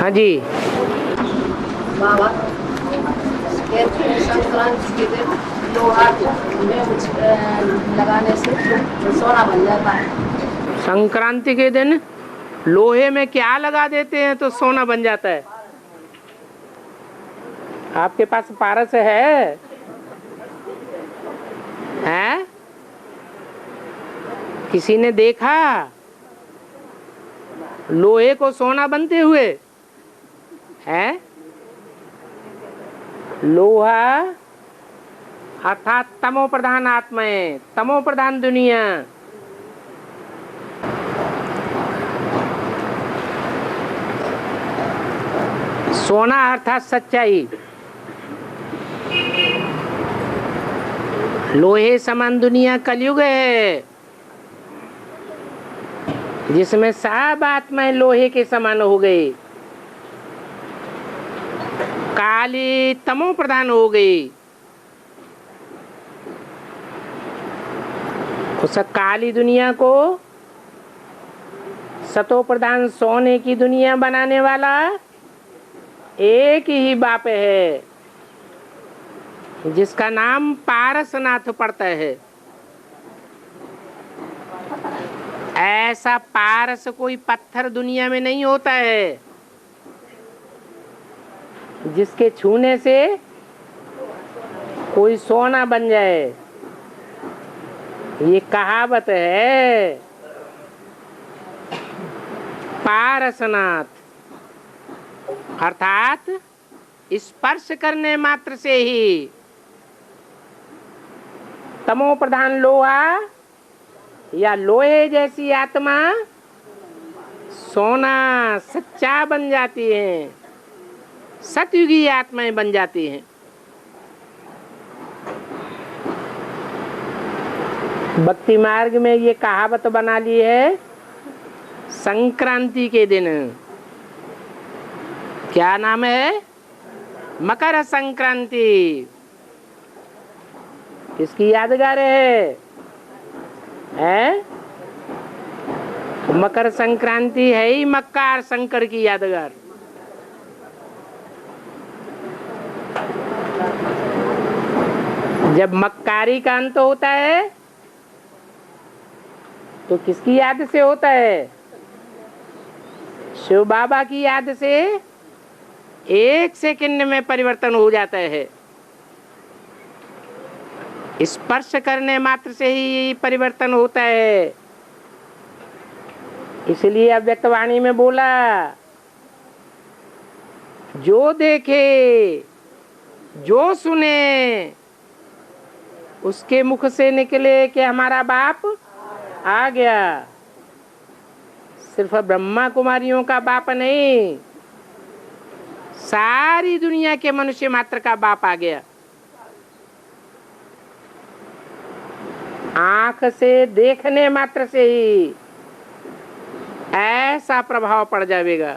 हाँ जी। बाबा कहते हैं संक्रांति के दिन लोहा में लगाने से सोना बन जाता है। संक्रांति के दिन लोहे में क्या लगा देते हैं तो सोना बन जाता है? आपके पास पारस है? हैं? किसी ने देखा लोहे को सोना बनते हुए? है लोहा अर्थात तमो प्रधान आत्माएं, तमो प्रधान दुनिया। सोना अर्थात सच्चाई। लोहे समान दुनिया कलयुग है, जिसमें सब आत्माएं लोहे के समान हो गई, काली तमो प्रधान हो गई। उस काली दुनिया को सतो प्रधान सोने की दुनिया बनाने वाला एक ही बाप है, जिसका नाम पारसनाथ पड़ता है। ऐसा पारस कोई पत्थर दुनिया में नहीं होता है जिसके छूने से कोई सोना बन जाए। ये कहावत है। पारसनाथ अर्थात स्पर्श करने मात्र से ही तमो प्रधान लोहा या लोहे जैसी आत्मा सोना सच्चा बन जाती है, सतयुगी आत्माएं बन जाती हैं। भक्ति मार्ग में ये कहावत बना ली है। संक्रांति के दिन क्या नाम है? मकर संक्रांति। किसकी यादगार है? मकर संक्रांति है ही मक्कार शंकर की यादगार। जब मक्कारी का अंत होता है तो किसकी याद से होता है? शिव बाबा की याद से एक सेकंड में परिवर्तन हो जाता है। स्पर्श करने मात्र से ही परिवर्तन होता है। इसलिए अव्यक्तवाणी में बोला, जो देखे जो सुने उसके मुख से निकले कि हमारा बाप आ गया। सिर्फ ब्रह्मा कुमारियों का बाप नहीं, सारी दुनिया के मनुष्य मात्र का बाप आ गया। आंख से देखने मात्र से ही ऐसा प्रभाव पड़ जाएगा।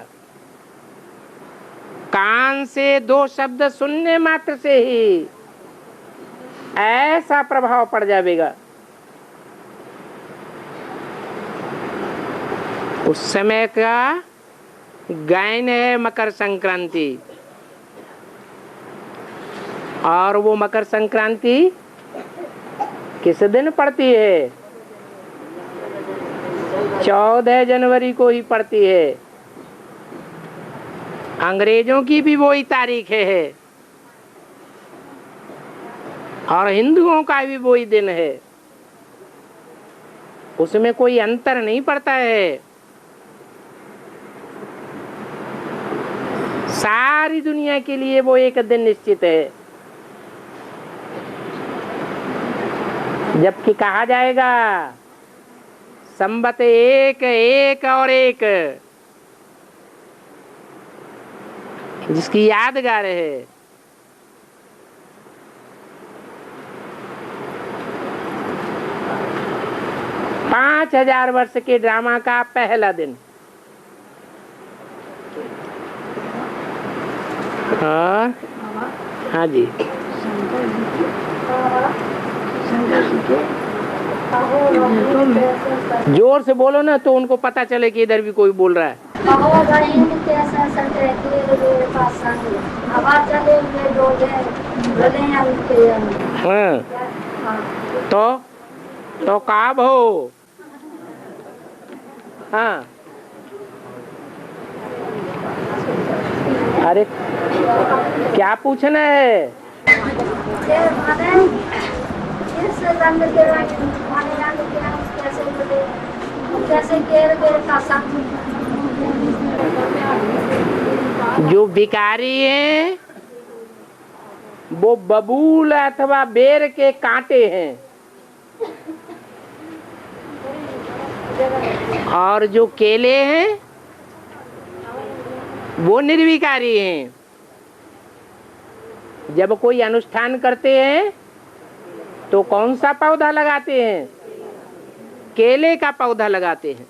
कान से दो शब्द सुनने मात्र से ही ऐसा प्रभाव पड़ जाएगा। उस समय का गायन है मकर संक्रांति। और वो मकर संक्रांति किस दिन पड़ती है? 14 जनवरी को ही पड़ती है। अंग्रेजों की भी वही तारीख है और हिंदुओं का भी वही दिन है। उसमें कोई अंतर नहीं पड़ता है। सारी दुनिया के लिए वो एक दिन निश्चित है। जबकि कहा जाएगा संवत एक एक और एक, जिसकी यादगार है। पांच 5000 वर्ष के ड्रामा का पहला दिन। और हाँ जी, जोर से बोलो ना तो उनको पता चले कि इधर भी कोई बोल रहा है। हवा भाई कैसा सट रहती है मेरे पास संग हवा चले हुए डोले डोले हैं उनके हाँ हाँ तो काब हो। हाँ अरे क्या पूछना है? ये माने इस रंग के माने रंग के कैसे बोले कैसे केर का संग जो भिखारी हैं वो बबूल अथवा बेर के कांटे हैं, और जो केले हैं वो निर्विकारी हैं। जब कोई अनुष्ठान करते हैं तो कौन सा पौधा लगाते हैं? केले का पौधा लगाते हैं।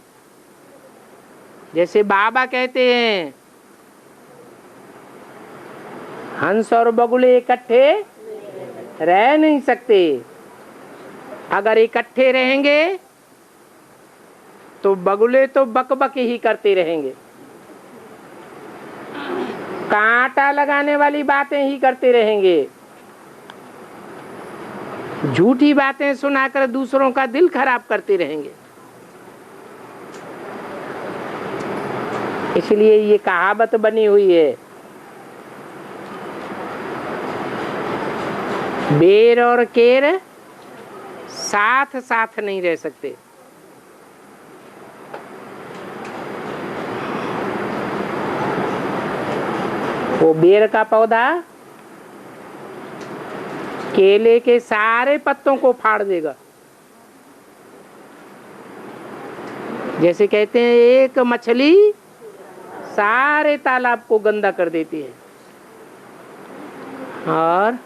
जैसे बाबा कहते हैं हंस और बगुले इकट्ठे रह नहीं सकते, अगर इकट्ठे रहेंगे तो बगुले तो बकबक ही करते रहेंगे, कांटा लगाने वाली बातें ही करते रहेंगे, झूठी बातें सुनाकर दूसरों का दिल खराब करते रहेंगे। इसलिए ये कहावत बनी हुई है, बेर और केर साथ साथ नहीं रह सकते। वो बेर का पौधा केले के सारे पत्तों को फाड़ देगा। जैसे कहते हैं एक मछली सारे तालाब को गंदा कर देती है। और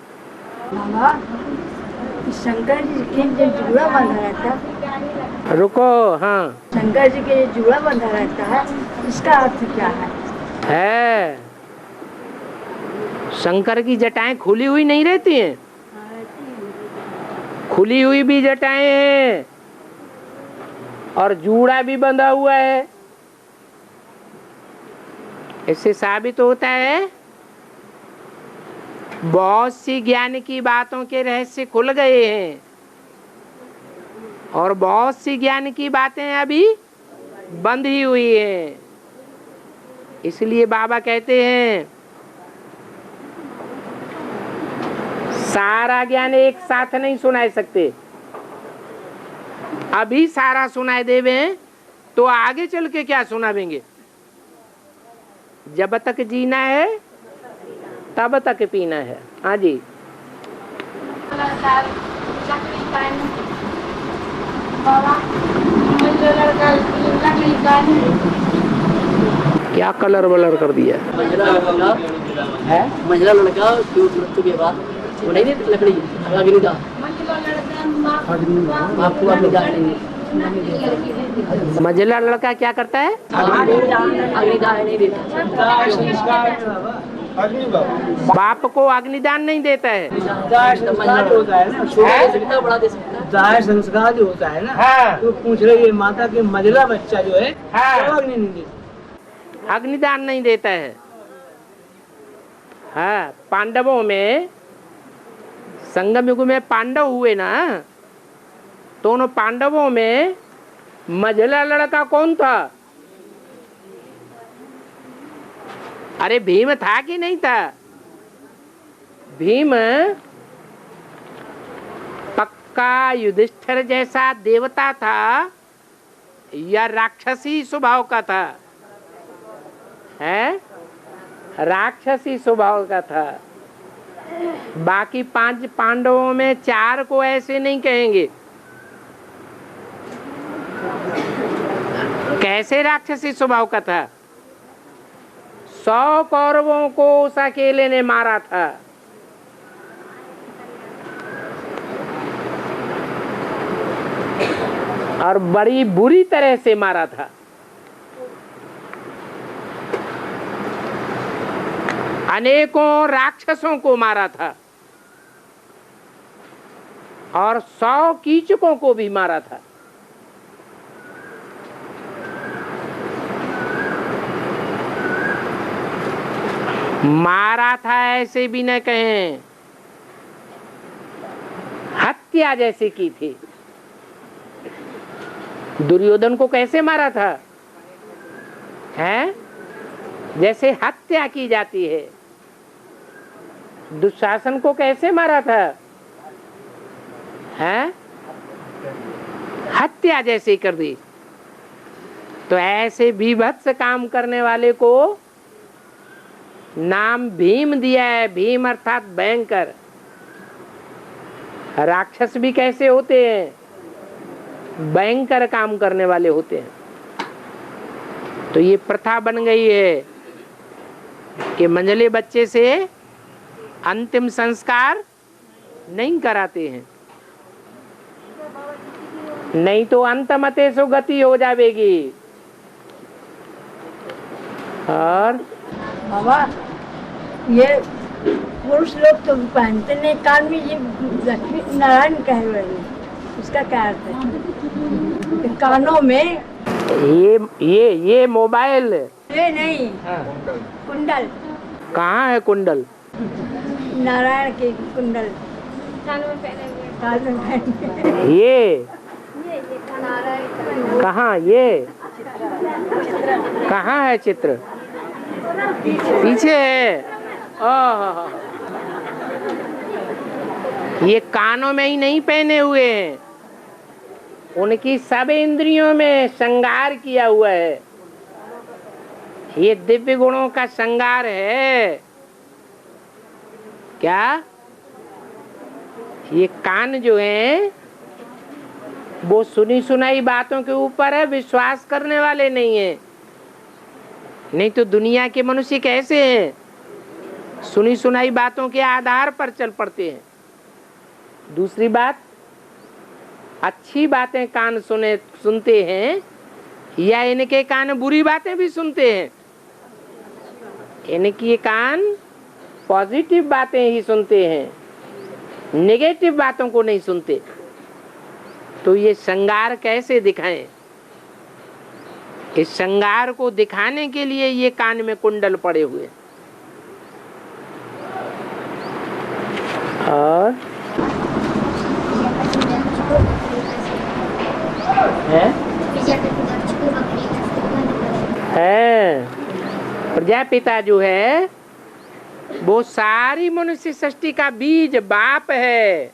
शंकर जी के जो जुड़ा बंधा रहता है रुको, हाँ शंकर जी के जो जुड़ा बंधा रहता है इसका अर्थ क्या है? शंकर की जटाएं खुली हुई नहीं रहती हैं, खुली हुई भी जटाएं हैं और जूड़ा भी बंधा हुआ है। इससे साबित होता है बहुत सी ज्ञान की बातों के रहस्य खुल गए हैं और बहुत सी ज्ञान की बातें अभी बंद ही हुई हैं। इसलिए बाबा कहते हैं सारा ज्ञान एक साथ नहीं सुनाए सकते। अभी सारा सुनाए देवे तो आगे चल के क्या सुनावेंगे? जब तक जीना है तब तक पीना है। हाँ जी, क्या कलर वलर कर दिया है? मंझला लड़का मृत्यु के बाद वो नहीं देती लकड़ी अग्निदाह, आपको अग्निदाह मझला लड़का क्या करता है? अग्निदाह नहीं देता, बाप को अग्निदान नहीं देता है। संस्कार जो होता है ना, कितना बड़ा दे सकता है? दाह संस्कार जो होता है ना, हाँ। तो पूछ रही है माता के मझला बच्चा जो है हाँ। वो अग्नि नहीं देता, अग्निदान नहीं देता है। हाँ, पांडवों में संगम युग में पांडव हुए ना, तो उन पांडवों में मझला लड़का कौन था? अरे भीम था कि नहीं था? भीम पक्का युधिष्ठिर जैसा देवता था या राक्षसी स्वभाव का था? है राक्षसी स्वभाव का था। बाकी 5 पांडवों में 4 को ऐसे नहीं कहेंगे। कैसे राक्षसी स्वभाव का था? 100 कौरवों को उस अकेले ने मारा था। और बड़ी बुरी तरह से मारा था। अनेकों राक्षसों को मारा था और 100 कीचकों को भी मारा था। मारा था ऐसे भी न कहें, हत्या जैसे की थी। दुर्योधन को कैसे मारा था? हैं? जैसे हत्या की जाती है। दुशासन को कैसे मारा था? हैं? हत्या जैसे कर दी। तो ऐसे बीभत्स काम करने वाले को नाम भीम दिया है। भीम अर्थात भयंकर। राक्षस भी कैसे होते हैं? भयंकर काम करने वाले होते हैं। तो ये प्रथा बन गई है कि मंझले बच्चे से अंतिम संस्कार नहीं कराते हैं, नहीं तो अंतमते सो गति हो जाएगी। और बाबा ये पुरुष लोग तो पहनते नहीं कान में, ये लक्ष्मी नारायण कह रहे हैं, उसका क्या अर्थ है? कानों में ये मोबाइल ये नहीं, कुंडल। कहाँ है कुंडल? नारायण के कुंडल कान में पहने। ये कहाँ? ये कहाँ है चित्र? पीछे है। ओह, ये कानों में ही नहीं पहने हुए हैं, उनकी सब इंद्रियों में श्रृंगार किया हुआ है। ये दिव्य गुणों का श्रृंगार है। क्या? ये कान जो है वो सुनी सुनाई बातों के ऊपर है, विश्वास करने वाले नहीं है। नहीं तो दुनिया के मनुष्य कैसे हैं? सुनी सुनाई बातों के आधार पर चल पड़ते हैं। दूसरी बात, अच्छी बातें कान सुनते हैं या इनके कान बुरी बातें भी सुनते हैं? इनकी कान पॉजिटिव बातें ही सुनते हैं, नेगेटिव बातों को नहीं सुनते। तो ये श्रृंगार कैसे दिखाएं? इस श्रृंगार को दिखाने के लिए ये कान में कुंडल पड़े हुए। और है प्रजापिता जो है वो सारी मनुष्य सृष्टि का बीज बाप है।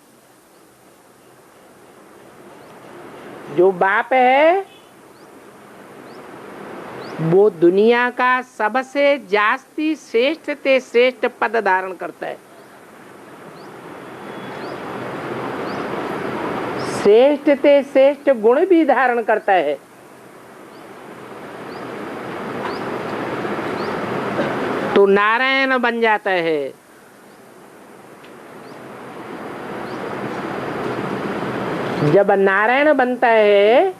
जो बाप है वो दुनिया का सबसे जास्ती श्रेष्ठ ते श्रेष्ठ पद धारण करता है। श्रेष्ठ ते श्रेष्ठ गुण भी धारण करता है। तो नारायण बन जाता है। जब नारायण बनता है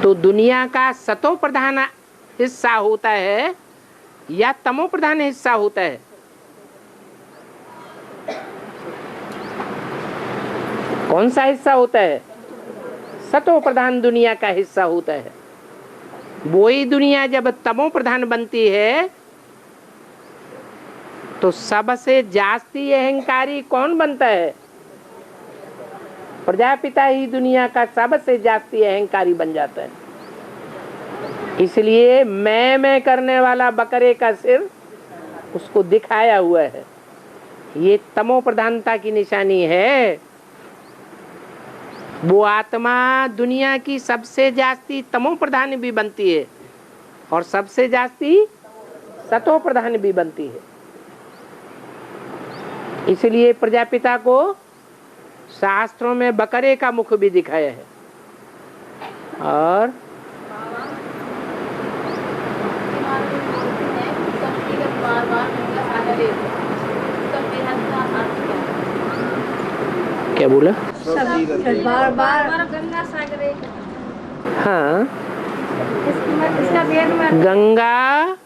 तो दुनिया का सतो प्रधान हिस्सा होता है या तमो प्रधान हिस्सा होता है? कौन सा हिस्सा होता है? सतो प्रधान दुनिया का हिस्सा होता है। वही दुनिया जब तमो प्रधान बनती है तो सबसे जास्ती अहंकारी कौन बनता है? प्रजापिता ही दुनिया का सबसे जास्ती अहंकारी बन जाता है। इसलिए मैं करने वाला बकरे का सिर उसको दिखाया हुआ है। ये तमो प्रधानता की निशानी है। वो आत्मा दुनिया की सबसे जास्ती तमो प्रधान भी बनती है और सबसे जास्ती सतो प्रधान भी बनती है। इसलिए प्रजापिता को शास्त्रों में बकरे का मुख भी दिखाया है। और क्या बोला? बार बार गंगा सागरे। हाँ, इसका वेद में गंगा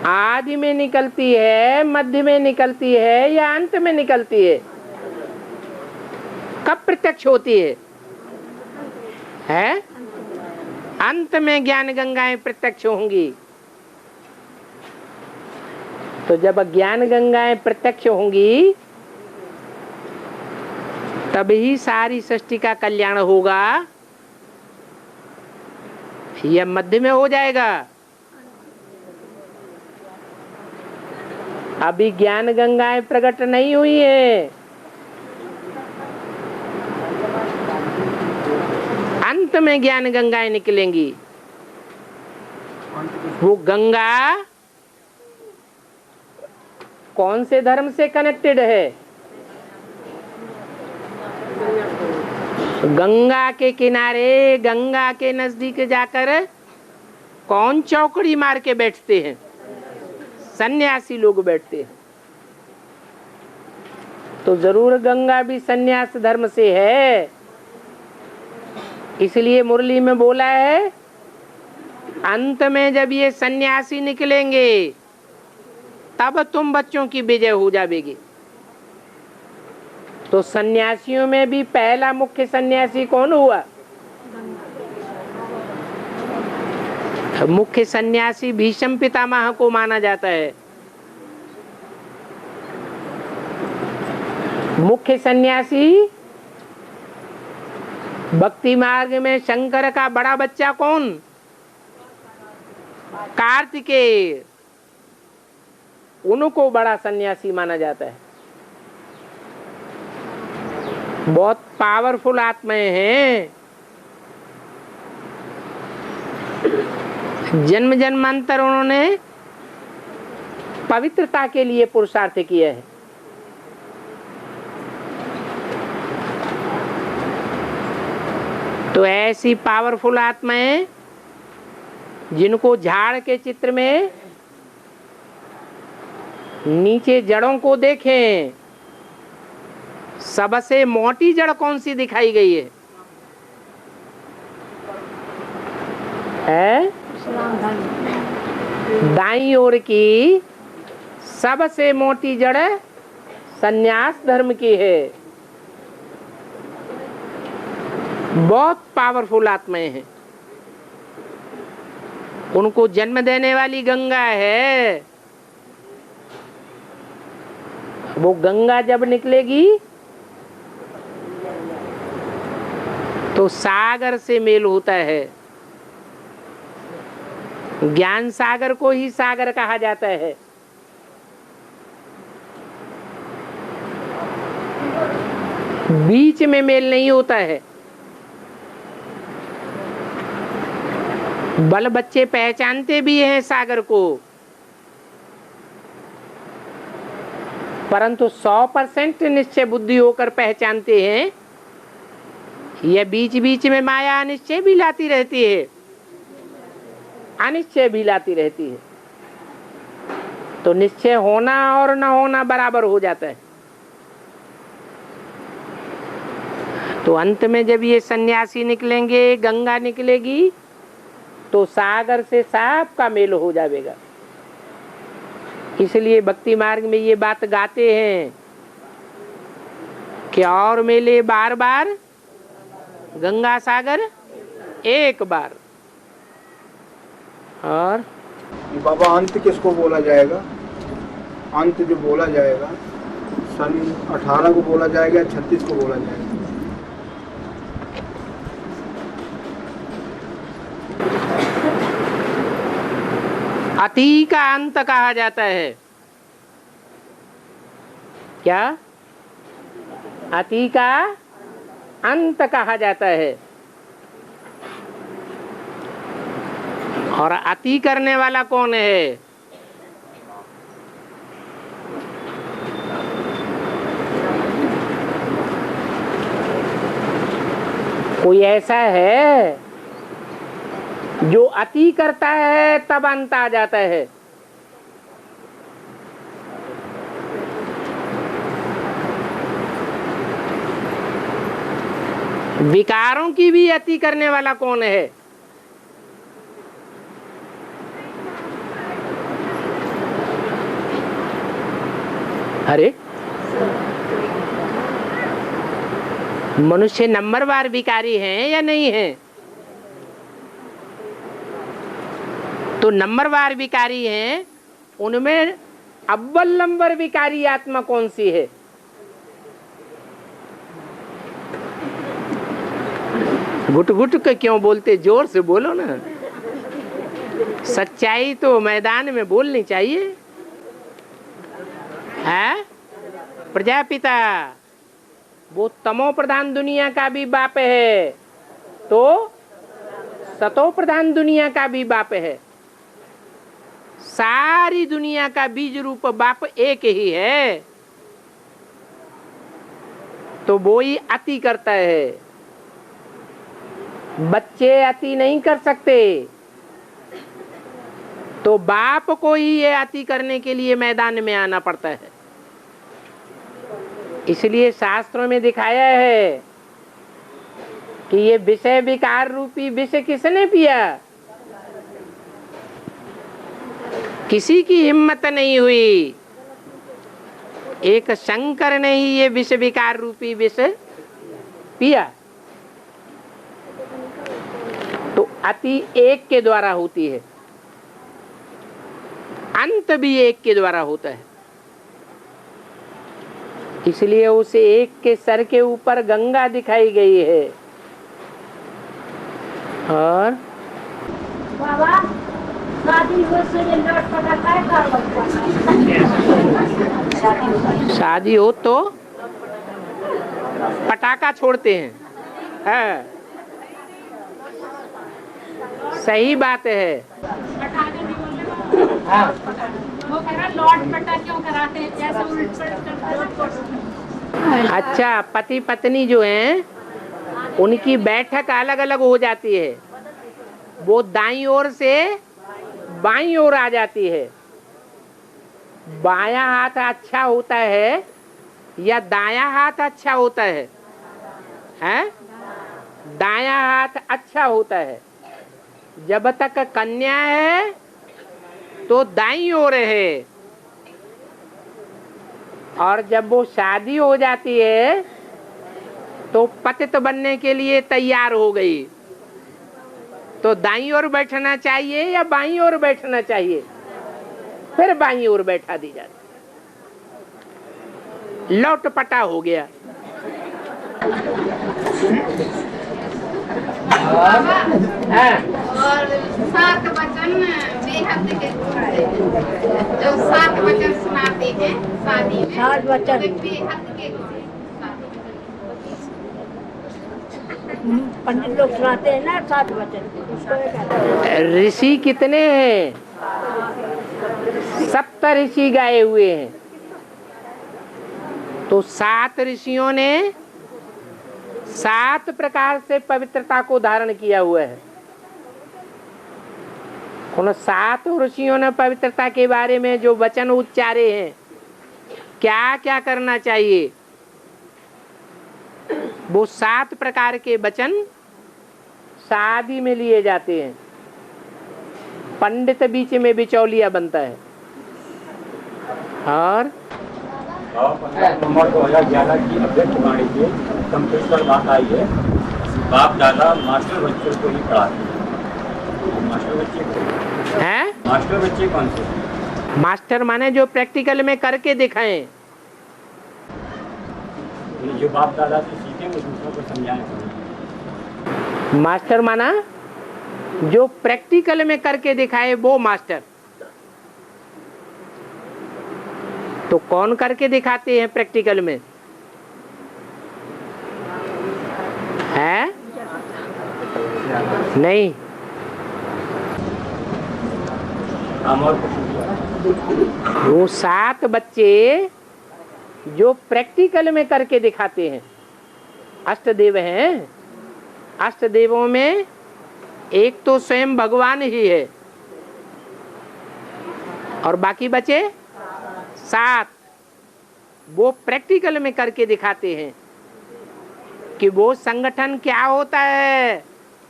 आदि में निकलती है, मध्य में निकलती है या अंत में निकलती है? कब प्रत्यक्ष होती है? अंत में ज्ञान गंगाएं प्रत्यक्ष होंगी। तो जब ज्ञान गंगाएं प्रत्यक्ष होंगी तभी सारी सृष्टि का कल्याण होगा, यह मध्य में हो जाएगा। अभी ज्ञान गंगाएं प्रकट नहीं हुई है, अंत में ज्ञान गंगाएं निकलेंगी। वो गंगा कौन से धर्म से कनेक्टेड है? गंगा के किनारे, गंगा के नजदीक जाकर कौन चौकड़ी मार के बैठते हैं? सन्यासी लोग बैठते हैं। तो जरूर गंगा भी सन्यास धर्म से है। इसलिए मुरली में बोला है, अंत में जब ये सन्यासी निकलेंगे तब तुम बच्चों की विजय हो जाएगी। तो सन्यासियों में भी पहला मुख्य सन्यासी कौन हुआ? मुख्य सन्यासी भीष्म पितामह को माना जाता है। मुख्य सन्यासी भक्ति मार्ग में शंकर का बड़ा बच्चा कौन? कार्तिकेय। उनको बड़ा सन्यासी माना जाता है। बहुत पावरफुल आत्माएं हैं। जन्म जन्मांतर उन्होंने पवित्रता के लिए पुरुषार्थ किया है। तो ऐसी पावरफुल आत्माएं जिनको झाड़ के चित्र में नीचे जड़ों को देखें, सबसे मोटी जड़ कौन सी दिखाई गई है? दाईं ओर की सबसे मोटी जड़ सन्यास धर्म की है। बहुत पावरफुल आत्माएं हैं। उनको जन्म देने वाली गंगा है। वो गंगा जब निकलेगी तो सागर से मेल होता है। ज्ञान सागर को ही सागर कहा जाता है। बीच में मेल नहीं होता है। बल बच्चे पहचानते भी हैं सागर को, परंतु 100% निश्चय बुद्धि होकर पहचानते हैं। यह बीच बीच में माया अनिश्चय भी लाती रहती है, अनिश्चय भी लाती रहती है। तो निश्चय होना और न होना बराबर हो जाता है। तो अंत में जब ये सन्यासी निकलेंगे, गंगा निकलेगी, तो सागर से साफ का मेल हो जाएगा। इसलिए भक्ति मार्ग में ये बात गाते हैं कि और मेले बार बार, गंगा सागर एक बार। और बाबा अंत किसको बोला जाएगा? अंत जो बोला जाएगा सन 18 को बोला जाएगा, 36 को बोला जाएगा? अति का अंत कहा जाता है। क्या? अति का अंत कहा जाता है। और अति करने वाला कौन है? कोई ऐसा है जो अति करता है तब अंत आ जाता है? विकारों की भी अति करने वाला कौन है? अरे मनुष्य नंबरवार विकारी हैं या नहीं है? तो नंबरवार विकारी हैं, उनमें अव्वल नंबर विकारी आत्मा कौन सी है? घुट घुट के क्यों बोलते, जोर से बोलो ना। सच्चाई तो मैदान में बोलनी चाहिए। है प्रजापिता, वो तमो प्रधान दुनिया का भी बाप है, तो सतो प्रधान दुनिया का भी बाप है। सारी दुनिया का बीज रूप बाप एक ही है, तो वो ही अति करता है। बच्चे अति नहीं कर सकते, तो बाप को ही ये अति करने के लिए मैदान में आना पड़ता है। इसलिए शास्त्रों में दिखाया है कि ये विषय विकार रूपी विष किसने पिया? किसी की हिम्मत नहीं हुई, एक शंकर ने ही ये विष विकार रूपी विष पिया। तो अति एक के द्वारा होती है, अंत भी एक के द्वारा होता है। इसलिए उस एक के सर के ऊपर गंगा दिखाई गई है। और बाबा शादी हो से लौट पड़ा काय शादी हो तो पटाखा छोड़ते हैं। है, सही बात है। हाँ। वो कह रहा लौट पटा क्यों कराते हैं, जैसे उल्ट पलट। अच्छा, पति पत्नी जो हैं उनकी बैठक अलग अलग हो जाती है। वो दाईं ओर से बाईं ओर आ जाती है। बायां हाथ अच्छा होता है या दायां हाथ अच्छा होता है? हैं? दायां हाथ अच्छा होता है। जब तक कन्या है तो दाईं ओर है, और जब वो शादी हो जाती है तो पतित बनने के लिए तैयार हो गई, तो दाईं ओर बैठना चाहिए या बाईं ओर बैठना चाहिए? फिर बाईं ओर बैठा दी जाती, लौट पटा हो गया। और 7 वचन बेहद के जो 7 वचन सुनाते हैं शादी में, 7 वचन बेहद के पंडित लोग सुनाते हैं ना 7 वचन, उसको ये कहते हैं। ऋषि कितने हैं? 7 ऋषि गाए हुए हैं। तो 7 ऋषियों ने 7 प्रकार से पवित्रता को धारण किया हुआ है। उन 7 ऋषियों ने पवित्रता के बारे में जो वचन उच्चारे हैं, क्या क्या करना चाहिए, वो 7 प्रकार के वचन शादी में लिए जाते हैं। पंडित बीच में बिचौलिया बनता है। और 2011 की अध्यक्ष वाणी के कंप्यूटर बात आई है, बाप दादा मास्टर बच्चों को ही पढ़ाते हैं। मास्टर बच्चे हैं? मास्टर बच्चे कौन से? मास्टर माने जो प्रैक्टिकल में करके दिखाएं। जो बाप दादा से सीखे वो दूसरों को समझाएं। मास्टर माना जो प्रैक्टिकल में करके दिखाए वो मास्टर। तो कौन करके दिखाते हैं प्रैक्टिकल में? है? नहीं। वो 7 बच्चे जो प्रैक्टिकल में करके दिखाते हैं, अष्टदेव हैं। अष्टदेवों में एक तो स्वयं भगवान ही है, और बाकी बचे 7 वो प्रैक्टिकल में करके दिखाते हैं कि वो संगठन क्या होता है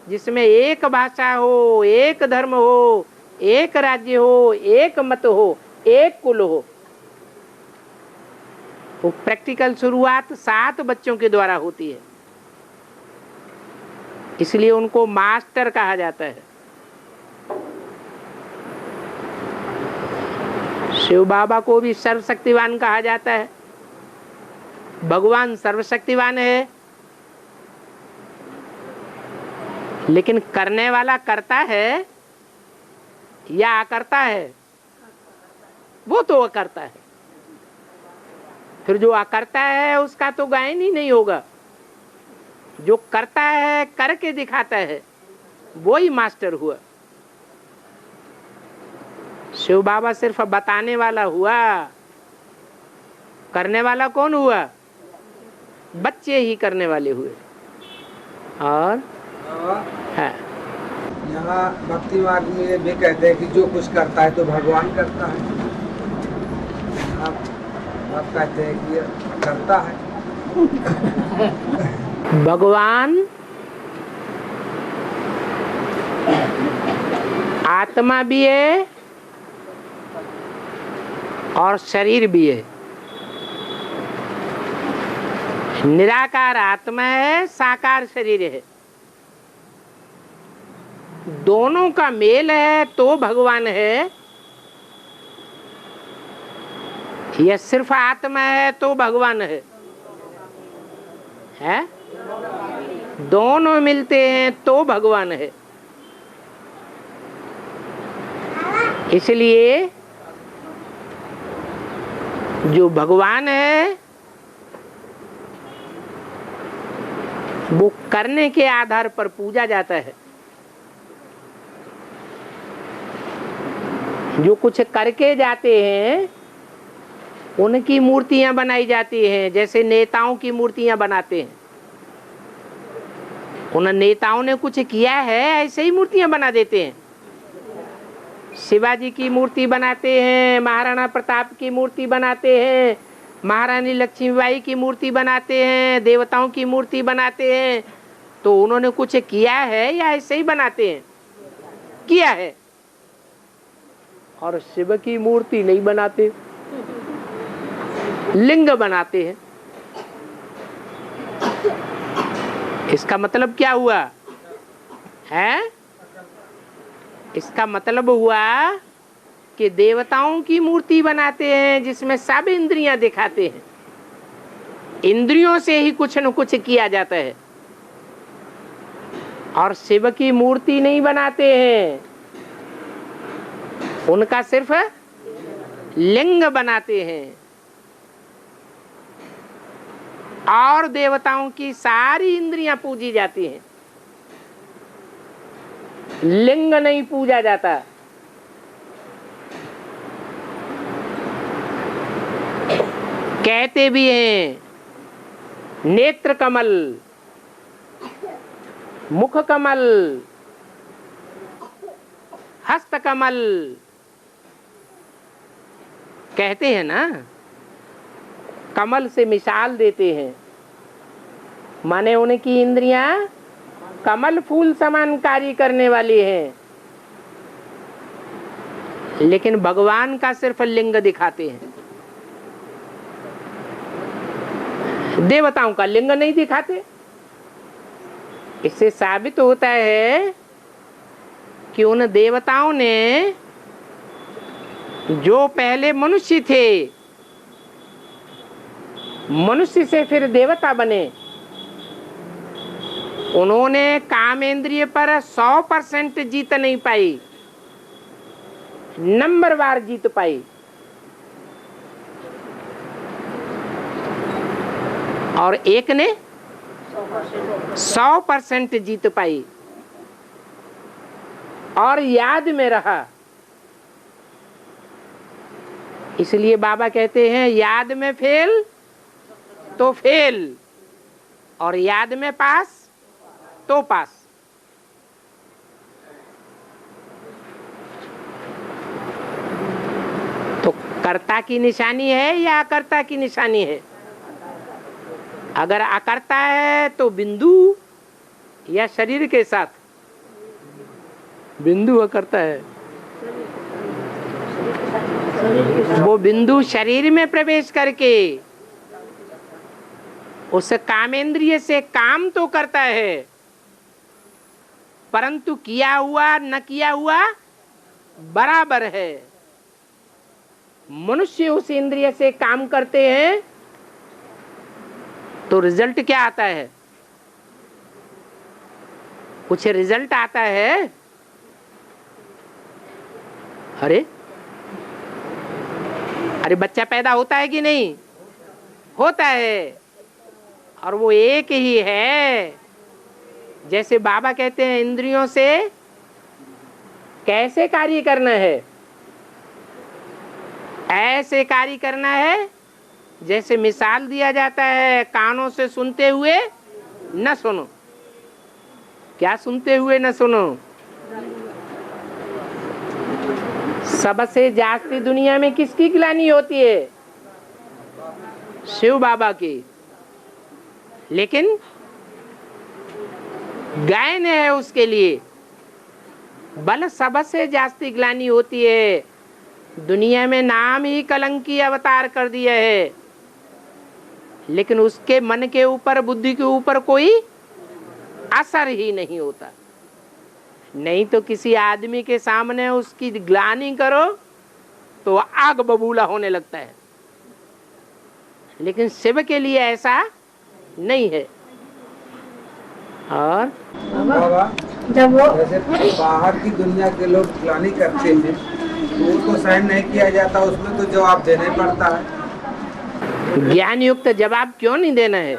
जिसमें एक भाषा हो, एक धर्म हो, एक राज्य हो, एक मत हो, एक कुल हो। वो प्रैक्टिकल शुरुआत 7 बच्चों के द्वारा होती है, इसलिए उनको मास्टर कहा जाता है। शिव बाबा को भी सर्वशक्तिवान कहा जाता है। भगवान सर्वशक्तिवान है, लेकिन करने वाला करता है या अकर्ता है? वो तो अकर्ता है। फिर जो अकर्ता है उसका तो गायन ही नहीं होगा। जो करता है, करके दिखाता है, वो ही मास्टर हुआ। शिव बाबा सिर्फ बताने वाला हुआ, करने वाला कौन हुआ? बच्चे ही करने वाले हुए। और है यहाँ भक्ति मार्ग में ये भी कहते हैं कि जो कुछ करता है तो भगवान करता है। आप कहते हैं कि ये करता है। भगवान आत्मा भी है और शरीर भी है। निराकार आत्मा है, साकार शरीर है। दोनों का मेल है तो भगवान है, या सिर्फ आत्मा है तो भगवान है? दोनों मिलते हैं तो भगवान है। इसलिए जो भगवान है वो करने के आधार पर पूजा जाता है। जो कुछ करके जाते हैं उनकी मूर्तियां बनाई जाती हैं। जैसे नेताओं की मूर्तियां बनाते हैं, उन नेताओं ने कुछ किया है ऐसे ही मूर्तियां बना देते हैं। शिवाजी की मूर्ति बनाते हैं, महाराणा प्रताप की मूर्ति बनाते हैं, महारानी लक्ष्मीबाई की मूर्ति बनाते हैं, देवताओं की मूर्ति बनाते हैं। तो उन्होंने कुछ किया है या ऐसे ही बनाते हैं? किया है। और शिव की मूर्ति नहीं बनाते, लिंग बनाते हैं। इसका मतलब क्या हुआ है? इसका मतलब हुआ कि देवताओं की मूर्ति बनाते हैं जिसमें सब इंद्रियां दिखाते हैं। इंद्रियों से ही कुछ न कुछ किया जाता है। और शिव की मूर्ति नहीं बनाते हैं, उनका सिर्फ लिंग बनाते हैं। और देवताओं की सारी इंद्रियां पूजी जाती हैं, लिंग नहीं पूजा जाता। कहते भी हैं नेत्र कमल, मुख कमल, हस्त कमल, कहते हैं ना। कमल से मिसाल देते हैं, माने उनकी इंद्रियां कमल फूल समान कार्य करने वाली हैं। लेकिन भगवान का सिर्फ लिंग दिखाते हैं, देवताओं का लिंग नहीं दिखाते। इससे साबित होता है कि उन देवताओं ने जो पहले मनुष्य थे, मनुष्य से फिर देवता बने, उन्होंने कामेंद्रिय पर 100% जीत नहीं पाई, नंबरवार जीत पाई। और एक ने 100% जीत पाई और याद में रहा। इसलिए बाबा कहते हैं याद में फेल तो फेल और याद में पास तो पास। तो कर्ता की निशानी है या अकर्ता की निशानी है? अगर अकर्ता है तो बिंदु या शरीर के साथ? बिंदु अकर्ता है, वो बिंदु शरीर में प्रवेश करके उस कामेंद्रिय से काम तो करता है, परंतु किया हुआ न किया हुआ बराबर है। मनुष्य उस इंद्रिय से काम करते हैं तो रिजल्ट क्या आता है? कुछ रिजल्ट आता है? अरे बच्चा पैदा होता है कि नहीं होता है? और वो एक ही है। जैसे बाबा कहते हैं इंद्रियों से कैसे कार्य करना है, ऐसे कार्य करना है जैसे मिसाल दिया जाता है, कानों से सुनते हुए न सुनो। क्या सुनते हुए न सुनो? सबसे जास्ती दुनिया में किसकी ग्लानि होती है? शिव बाबा की। लेकिन गायन है उसके लिए, बल सबसे जास्ती ग्लानि होती है। दुनिया में नाम ही कलंकी अवतार कर दिया है, लेकिन उसके मन के ऊपर, बुद्धि के ऊपर कोई असर ही नहीं होता। नहीं तो किसी आदमी के सामने उसकी ग्लानि करो तो आग बबूला होने लगता है, लेकिन शिव के लिए ऐसा नहीं है। और बाबा जब वो जैसे बाहर की दुनिया के लोग ग्लानि करते हैं तो उसको सहन नहीं किया जाता, उसमें तो जवाब देना ही पड़ता है। ज्ञान युक्त जवाब क्यों नहीं देना है?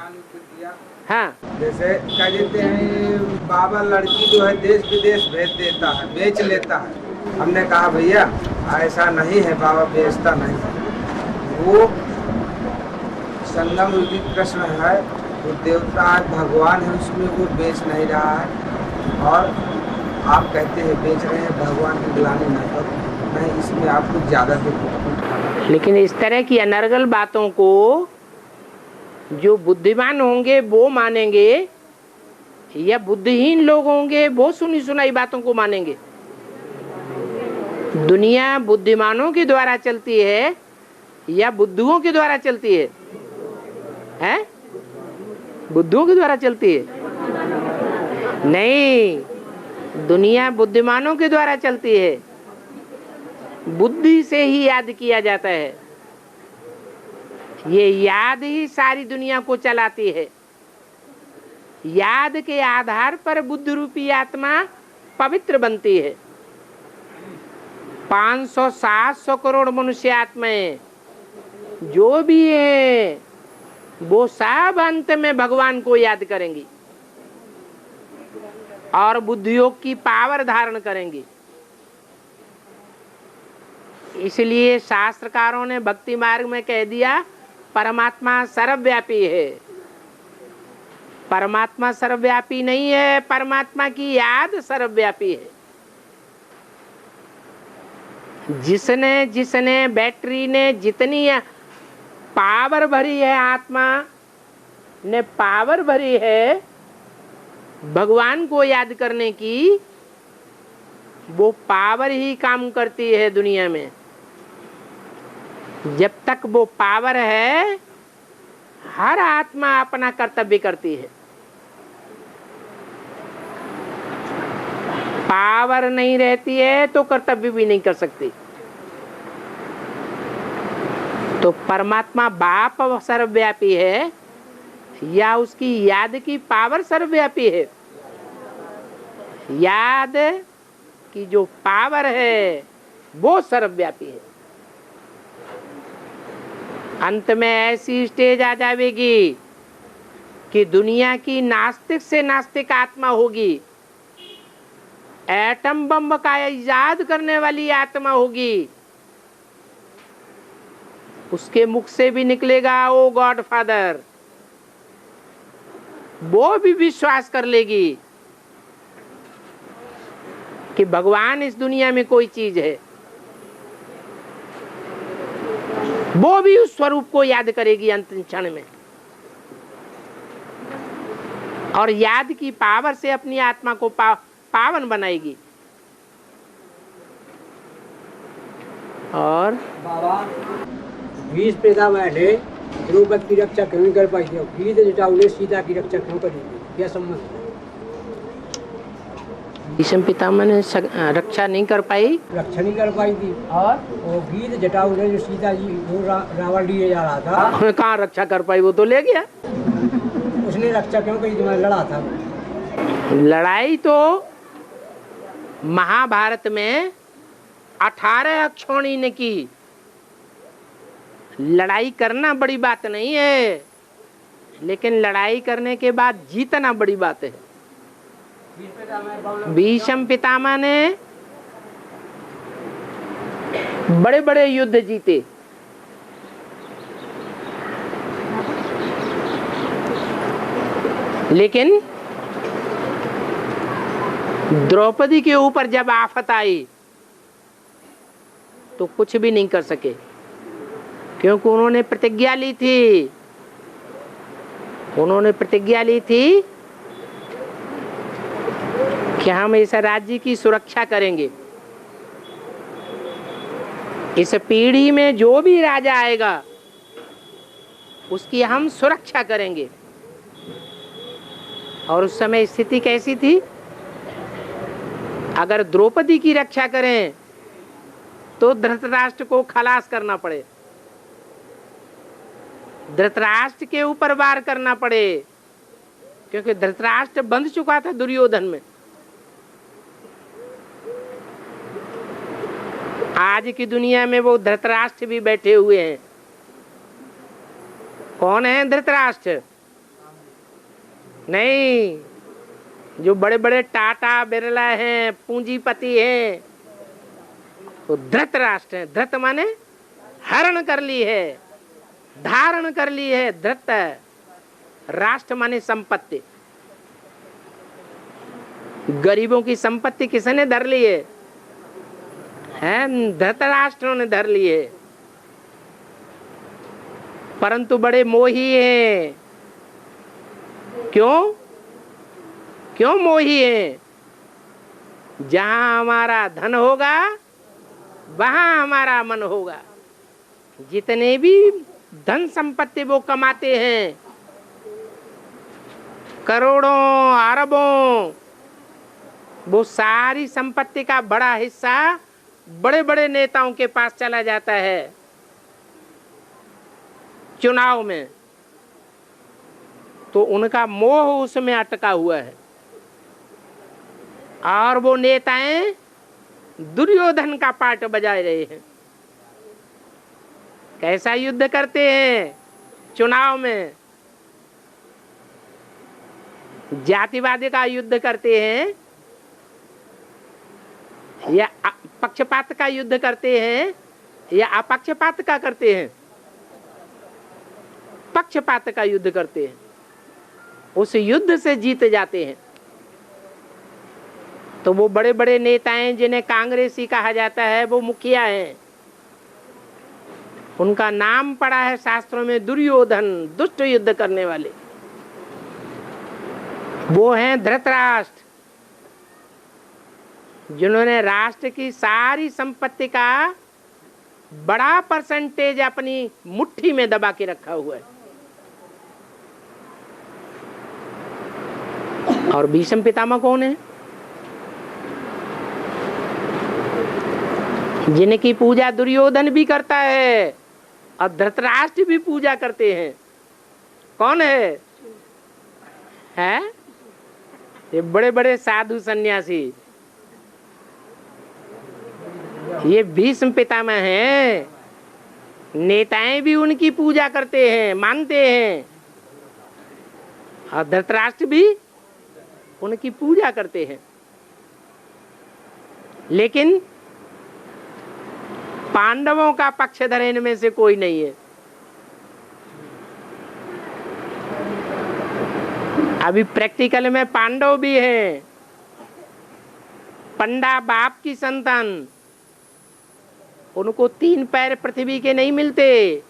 हाँ, जैसे क्या कहते हैं, बाबा लड़की जो है देश विदेश भेज देता है, बेच लेता है। हमने कहा भैया ऐसा नहीं है, बाबा बेचता नहीं है। वो संगम रूपी कृष्ण है, वो देवता भगवान है, उसमें वो बेच नहीं रहा है। और आप कहते हैं बेच रहे हैं, भगवान की ग्लानि न करो, नहीं, इसमें आपको ज़्यादा दुख। लेकिन इस तरह की अनर्गल बातों को जो बुद्धिमान होंगे वो मानेंगे, या बुद्धिहीन लोग होंगे वो सुनी सुनाई बातों को मानेंगे? दुनिया बुद्धिमानों के द्वारा चलती है या बुद्धुओं के द्वारा चलती है? हैं? बुद्धुओं के द्वारा चलती है? नहीं, दुनिया बुद्धिमानों के द्वारा चलती है। बुद्धि से ही याद किया जाता है। ये याद ही सारी दुनिया को चलाती है। याद के आधार पर बुद्ध रूपी आत्मा पवित्र बनती है। 500-700 करोड़ मनुष्य आत्माएं जो भी है वो सब अंत में भगवान को याद करेंगी और बुद्धियोग की पावर धारण करेंगी। इसलिए शास्त्रकारों ने भक्ति मार्ग में कह दिया परमात्मा सर्वव्यापी है। परमात्मा सर्वव्यापी नहीं है, परमात्मा की याद सर्वव्यापी है। जिसने जिसने बैटरी ने जितनी पावर भरी है, आत्मा ने पावर भरी है भगवान को याद करने की, वो पावर ही काम करती है दुनिया में। जब तक वो पावर है हर आत्मा अपना कर्तव्य करती है। पावर नहीं रहती है तो कर्तव्य भी नहीं कर सकती। तो परमात्मा बाप सर्वव्यापी है या उसकी याद की पावर सर्वव्यापी है? याद की जो पावर है वो सर्वव्यापी है। अंत में ऐसी स्टेज आ जाएगी कि दुनिया की नास्तिक से नास्तिक आत्मा होगी, एटम बम का इजाद करने वाली आत्मा होगी, उसके मुख से भी निकलेगा ओ गॉड फादर, वो भी विश्वास कर लेगी कि भगवान इस दुनिया में कोई चीज है। वो भी उस स्वरूप को याद करेगी अंतिम क्षण में, और याद की पावर से अपनी आत्मा को पावन बनाएगी। और बाबा बीज पैदा बैठे द्रौपदी की रक्षा क्यों कर पाई? बीज जुटाओ सीता की रक्षा क्यों करेगी? क्या संबंध? भीष्म पितामह ने रक्षा नहीं कर पाई। रक्षा नहीं कर पाई थी। और वो गीत जटाऊ ने जो सीता जी वो रावण लिए जा रहा था, कहाँ रक्षा कर पाई, वो तो ले गया। उसने रक्षा क्यों करी, तुम्हारा लड़ा था। लड़ाई तो महाभारत में 18 अक्षौणी ने की। लड़ाई करना बड़ी बात नहीं है, लेकिन लड़ाई करने के बाद जीतना बड़ी बात है। भीष्म पितामह ने बड़े बड़े युद्ध जीते, लेकिन द्रौपदी के ऊपर जब आफत आई तो कुछ भी नहीं कर सके, क्योंकि उन्होंने प्रतिज्ञा ली थी। उन्होंने प्रतिज्ञा ली थी कि हम इस राज्य की सुरक्षा करेंगे। इस पीढ़ी में जो भी राजा आएगा उसकी हम सुरक्षा करेंगे। और उस समय स्थिति कैसी थी, अगर द्रौपदी की रक्षा करें तो धृतराष्ट्र को खलास करना पड़े, धृतराष्ट्र के ऊपर वार करना पड़े, क्योंकि धृतराष्ट्र बंध चुका था दुर्योधन में। आज की दुनिया में वो धृतराष्ट्र भी बैठे हुए हैं। कौन है धृतराष्ट्र? नहीं, जो बड़े बड़े टाटा बिरला हैं, पूंजीपति हैं, तो धृतराष्ट्र है। धृत माने हरण कर ली है, धारण कर ली है। धृत राष्ट्र माने संपत्ति। गरीबों की संपत्ति किसने धर ली है? धृतराष्ट्रों ने धर ली है। परंतु बड़े मोही हैं। क्यों? क्यों मोही हैं? जहां हमारा धन होगा वहां हमारा मन होगा। जितने भी धन संपत्ति वो कमाते हैं, करोड़ों अरबों, वो सारी संपत्ति का बड़ा हिस्सा बड़े बड़े नेताओं के पास चला जाता है चुनाव में, तो उनका मोह उसमें अटका हुआ है। और वो नेताएं दुर्योधन का पार्ट बजा रहे हैं। कैसा युद्ध करते हैं चुनाव में? जातिवाद का युद्ध करते हैं या पक्षपात का युद्ध करते हैं या अपक्षपात का करते हैं? पक्षपात का युद्ध करते हैं। उस युद्ध से जीत जाते हैं। तो वो बड़े बड़े नेताएं जिन्हें कांग्रेसी कहा जाता है, वो मुखिया हैं। उनका नाम पड़ा है शास्त्रों में दुर्योधन, दुष्ट युद्ध करने वाले। वो हैं धृतराष्ट्र, जिन्होंने राष्ट्र की सारी संपत्ति का बड़ा परसेंटेज अपनी मुट्ठी में दबा के रखा हुआ है। और भीष्म पितामह कौन है? जिनकी पूजा दुर्योधन भी करता है और धृतराष्ट्र भी पूजा करते हैं। कौन है? ये बड़े बड़े साधु सन्यासी। ये भीष्म पितामह हैं। नेताएं भी उनकी पूजा करते हैं, मानते हैं, और धृतराष्ट्र भी उनकी पूजा करते हैं। लेकिन पांडवों का पक्षधर इनमें से कोई नहीं है। अभी प्रैक्टिकल में पांडव भी हैं। पंडा बाप की संतान, उनको 3 पैर पृथ्वी के नहीं मिलते।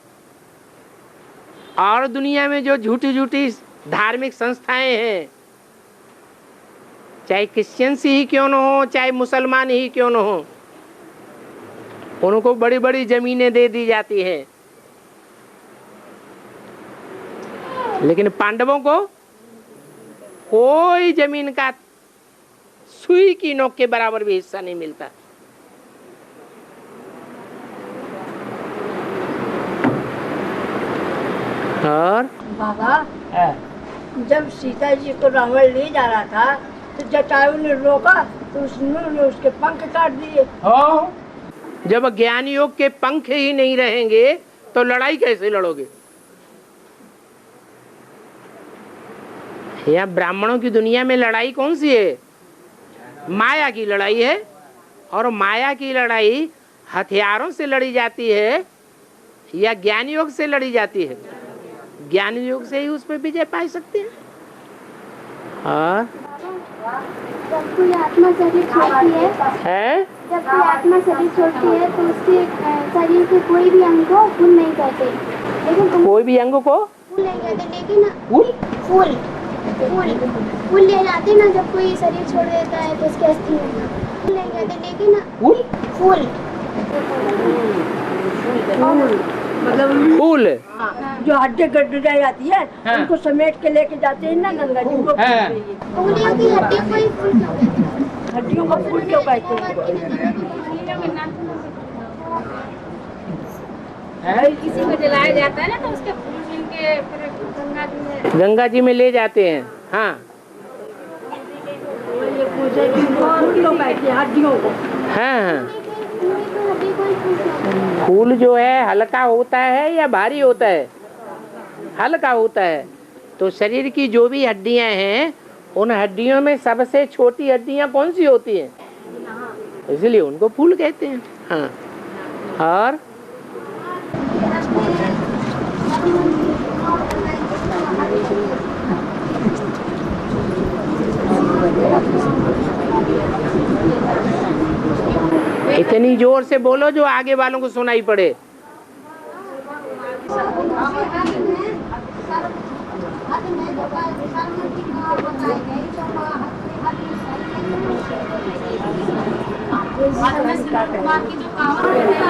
और दुनिया में जो झूठी झूठी धार्मिक संस्थाएं हैं, चाहे क्रिश्चियंस ही क्यों न हो, चाहे मुसलमान ही क्यों न हो, उनको बड़ी बड़ी जमीनें दे दी जाती हैं। लेकिन पांडवों को कोई जमीन का सुई की नोक के बराबर भी हिस्सा नहीं मिलता। और बाबा, जब सीता जी को रावण ले जा रहा था तो जटायु ने रोका तो उसने उसके पंख काट दिए। जब ज्ञान योग के पंख ही नहीं रहेंगे तो लड़ाई कैसे लड़ोगे? या ब्राह्मणों की दुनिया में लड़ाई कौन सी है? माया की लड़ाई है। और माया की लड़ाई हथियारों से लड़ी जाती है या ज्ञान योग से लड़ी जाती है? ज्ञान योग से ही उस पर विजय पा सकते हैं। और जब कोई आत्मा शरीर छोड़ती है, जब कोई आत्मा शरीर छोड़ती है तो उसके शरीर के कोई भी अंग को फूल नहीं कहते, लेकिन कोई भी अंग को फूल नहीं कहते, लेकिन फूल फूल ले जाते ना जब कोई शरीर छोड़ देता है तो उसके अस्थि में फूल नहीं कहते, लेकिन फूल मतलब फूल जो हड्डी गड्ढ जाती है उनको समेट के लेके जाते हैं ना गंगा जी को। उंगलियों की हड्डी को ही फूल कहते हैं। हड्डियों को फूल क्यों कहते हैं? किसी को जलाया जाता है ना तो उसके फूल मिल के फिर गंगा जी में ले जाते हैं। हाँ, ये पूछे कि फूल क्यों कहते हैं हड्डियों को? हाँ, फूल जो है हल्का होता है या भारी होता है? हल्का होता है। तो शरीर की जो भी हड्डियां हैं उन हड्डियों में सबसे छोटी हड्डियां कौन सी होती हैं? इसलिए उनको फूल कहते हैं। हाँ, और इतनी जोर से बोलो जो आगे वालों को सुनाई पड़े।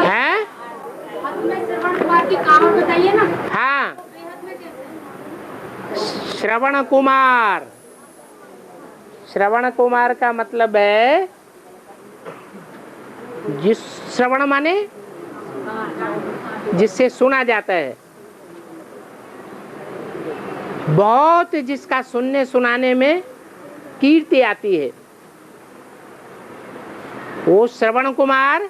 हैं? बताइए ना। हाँ, श्रवण कुमार। श्रवण कुमार का मतलब है जिस श्रवण माने जिससे सुना जाता है, बहुत जिसका सुनने सुनाने में कीर्ति आती है, वो श्रवण कुमार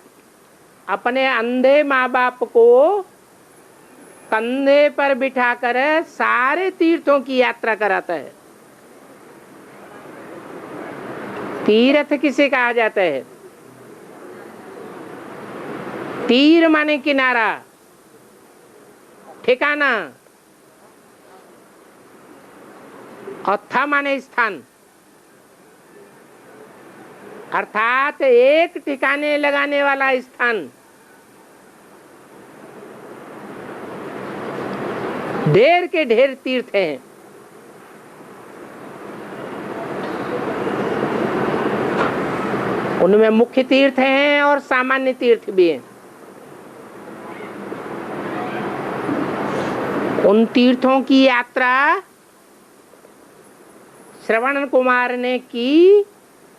अपने अंधे माँ बाप को कंधे पर बिठाकर सारे तीर्थों की यात्रा कराता है। तीर्थ किसे कहा जाता है? तीर माने किनारा, ठिकाना, और था माने स्थान, अर्थात एक ठिकाने लगाने वाला स्थान। ढेर के ढेर तीर्थ हैं। उनमें मुख्य तीर्थ हैं और सामान्य तीर्थ भी हैं। उन तीर्थों की यात्रा श्रवण कुमार ने की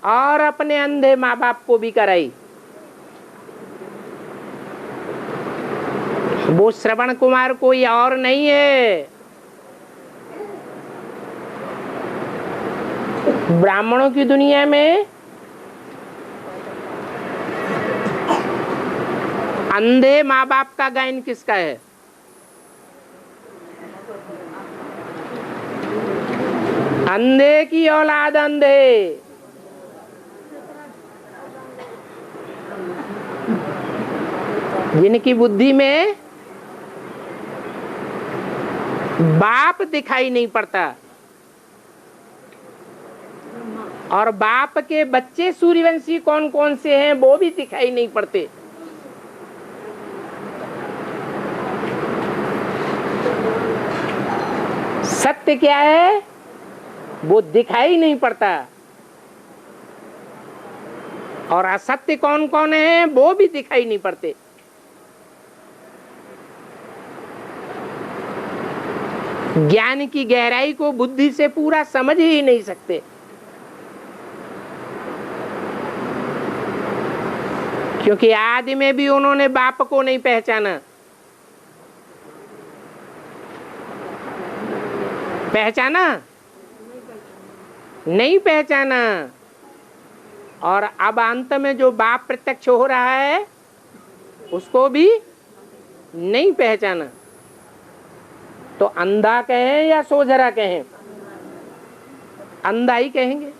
और अपने अंधे माँ बाप को भी कराई। वो श्रवण कुमार कोई और नहीं है, ब्राह्मणों की दुनिया में अंधे माँ बाप का गायन किसका है? अंधे की औलाद अंधे। जिनकी बुद्धि में बाप दिखाई नहीं पड़ता और बाप के बच्चे सूर्यवंशी कौन कौन से हैं वो भी दिखाई नहीं पड़ते। सत्य क्या है वो दिखाई नहीं पड़ता और असत्य कौन कौन है वो भी दिखाई नहीं पड़ते। ज्ञान की गहराई को बुद्धि से पूरा समझ ही नहीं सकते। क्योंकि आदि में भी उन्होंने बाप को नहीं पहचाना। पहचाना? नहीं पहचाना। और अब अंत में जो बाप प्रत्यक्ष हो रहा है उसको भी नहीं पहचाना। तो अंधा कहें या सोझरा कहें? अंधा ही कहेंगे।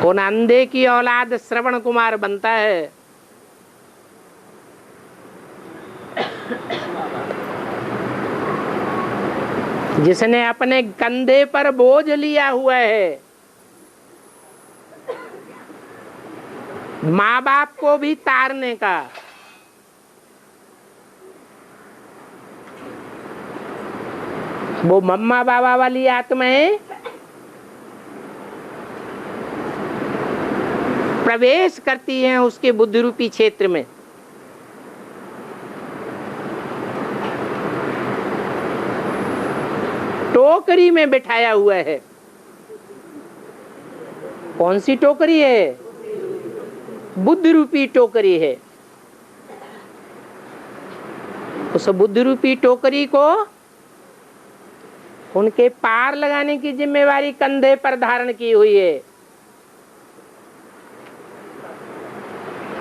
कौन अंधे की औलाद श्रवण कुमार बनता है? जिसने अपने कंधे पर बोझ लिया हुआ है, माँ बाप को भी तारने का। वो मम्मा बाबा वाली आत्माएं प्रवेश करती हैं उसके बुद्धि रूपी क्षेत्र में। टोकरी में बिठाया हुआ है। कौन सी टोकरी है? बुद्धि रूपी टोकरी है। उस बुद्धि रूपी टोकरी को उनके पार लगाने की जिम्मेवारी कंधे पर धारण की हुई है।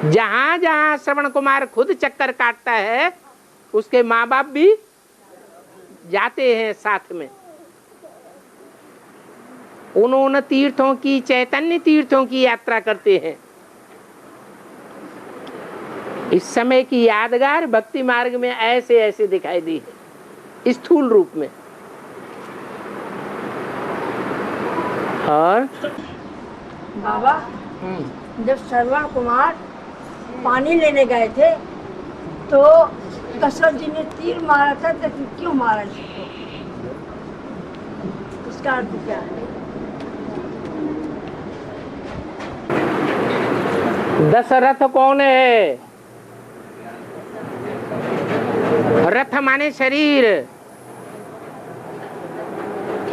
जहां जहां श्रवण कुमार खुद चक्कर काटता है उसके माँ बाप भी जाते हैं साथ में। उन तीर्थों की, चैतन्य तीर्थों की यात्रा करते हैं। इस समय की यादगार भक्ति मार्ग में ऐसे ऐसे दिखाई दी है स्थूल रूप में। और बाबा जब श्रवण कुमार पानी लेने गए थे तो कसरत जी ने तीर मारा था, तो क्यों मारा इसको? उसका अर्थ क्या है? 10 रथ कौन है? रथ माने शरीर।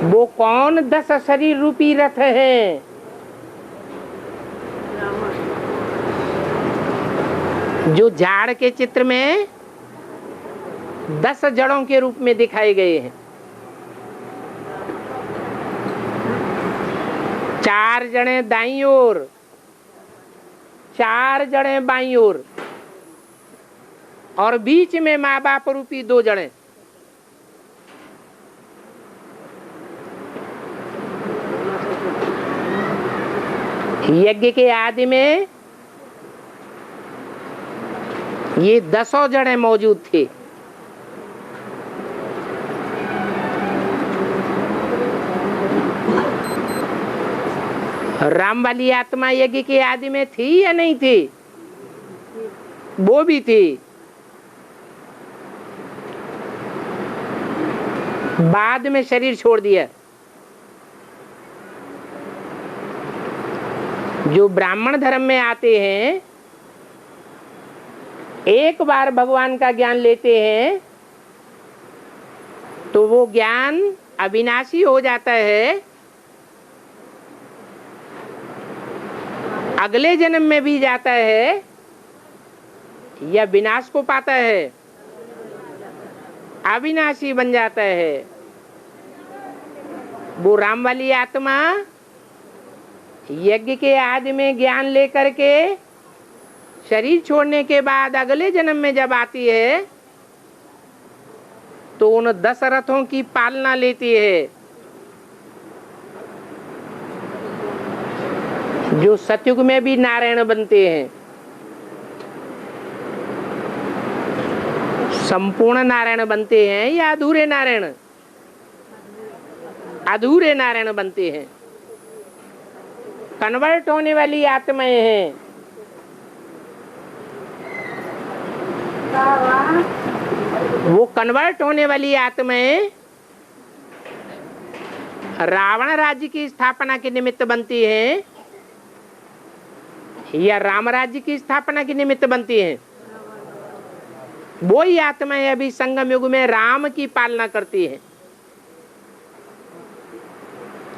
वो कौन 10 शरीर रूपी रथ है? जो झाड़ के चित्र में 10 जड़ों के रूप में दिखाए गए हैं। 4 जड़ें दाईं ओर, 4 जड़ें बाईं ओर, और बीच में माँ बाप रूपी 2 जड़ें। यज्ञ के आदि में ये 10 जड़ें मौजूद थी। राम वाली आत्मा यज्ञ के आदि में थी या नहीं थी? वो भी थी। बाद में शरीर छोड़ दिया। जो ब्राह्मण धर्म में आते हैं, एक बार भगवान का ज्ञान लेते हैं तो वो ज्ञान अविनाशी हो जाता है। अगले जन्म में भी जाता है या विनाश को पाता है? अविनाशी बन जाता है। वो राम वाली आत्मा यज्ञ के आदि में ज्ञान लेकर के शरीर छोड़ने के बाद अगले जन्म में जब आती है तो उन 10 रथों की पालना लेती है। जो सतयुग में भी नारायण बनते हैं। संपूर्ण नारायण बनते हैं या अधूरे नारायण? अधूरे नारायण बनते हैं। कन्वर्ट होने वाली आत्माएं हैं। वो कन्वर्ट होने वाली आत्माएं रावण राज्य की स्थापना के निमित्त बनती हैं या राम राज्य की स्थापना के निमित्त बनती हैं? वो ही आत्माएं अभी संगम युग में राम की पालना करती हैं।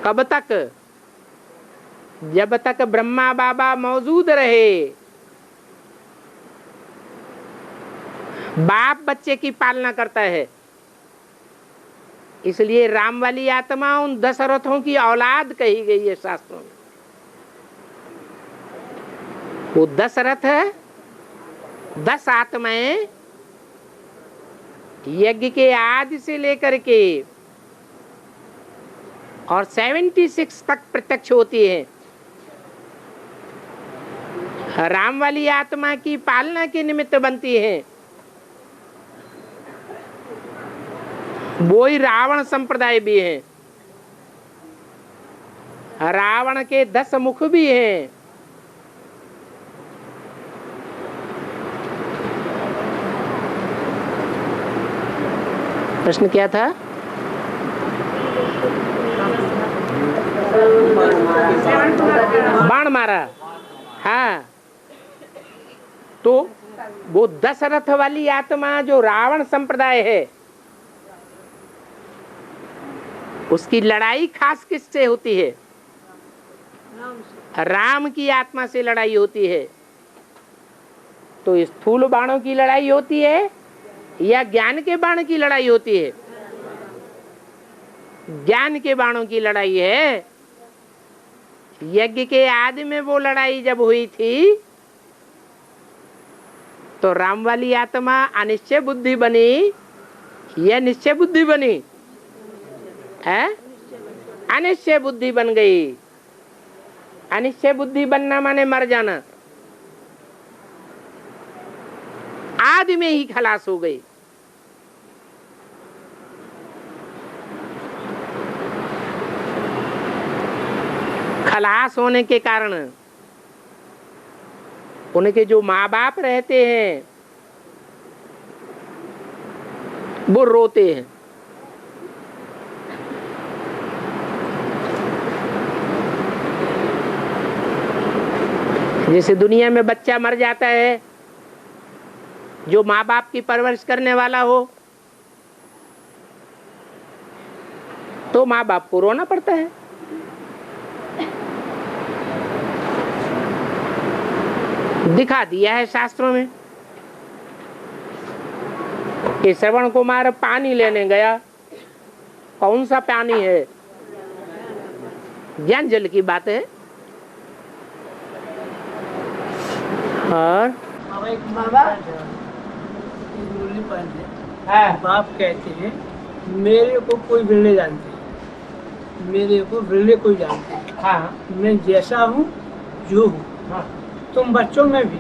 कब तक? जब तक ब्रह्मा बाबा मौजूद रहे, बाप बच्चे की पालना करता है। इसलिए राम वाली आत्मा उन दशरथों की औलाद कही गई है शास्त्रों में। वो दशरथ है, 10 आत्माएं यज्ञ के आदि से लेकर के और 76 तक प्रत्यक्ष होती है। राम वाली आत्मा की पालना के निमित्त बनती है। वो ही रावण संप्रदाय भी है। रावण के 10 मुख भी हैं। प्रश्न क्या था? बाण मारा। हाँ, तो वो दशरथ वाली आत्मा जो रावण संप्रदाय है, उसकी लड़ाई खास किससे होती है? राम की आत्मा से लड़ाई होती है। तो स्थूल बाणों की लड़ाई होती है या ज्ञान के बाण की लड़ाई होती है? ज्ञान के बाणों की लड़ाई है। यज्ञ के आदि में वो लड़ाई जब हुई थी तो राम वाली आत्मा अनिश्चय बुद्धि बनी या निश्चय बुद्धि बनी? है, अनिश्चय बुद्धि बन गई। अनिश्चय बुद्धि बनना माने मर जाना। आदि में ही खलास हो गई। खलास होने के कारण उनके जो माँ बाप रहते हैं वो रोते हैं। जैसे दुनिया में बच्चा मर जाता है, जो माँ बाप की परवरिश करने वाला हो, तो माँ बाप को रोना पड़ता है। दिखा दिया है शास्त्रों में कि श्रवण कुमार पानी लेने गया। कौन सा पानी है? ज्ञान जल की बात है। और बाबा बाप कहते हैं मेरे को कोई बिरले जानते हैं, मेरे को बिरले कोई जानते हैं। हाँ, मैं जैसा हूँ जो हूँ। हाँ, तुम बच्चों में भी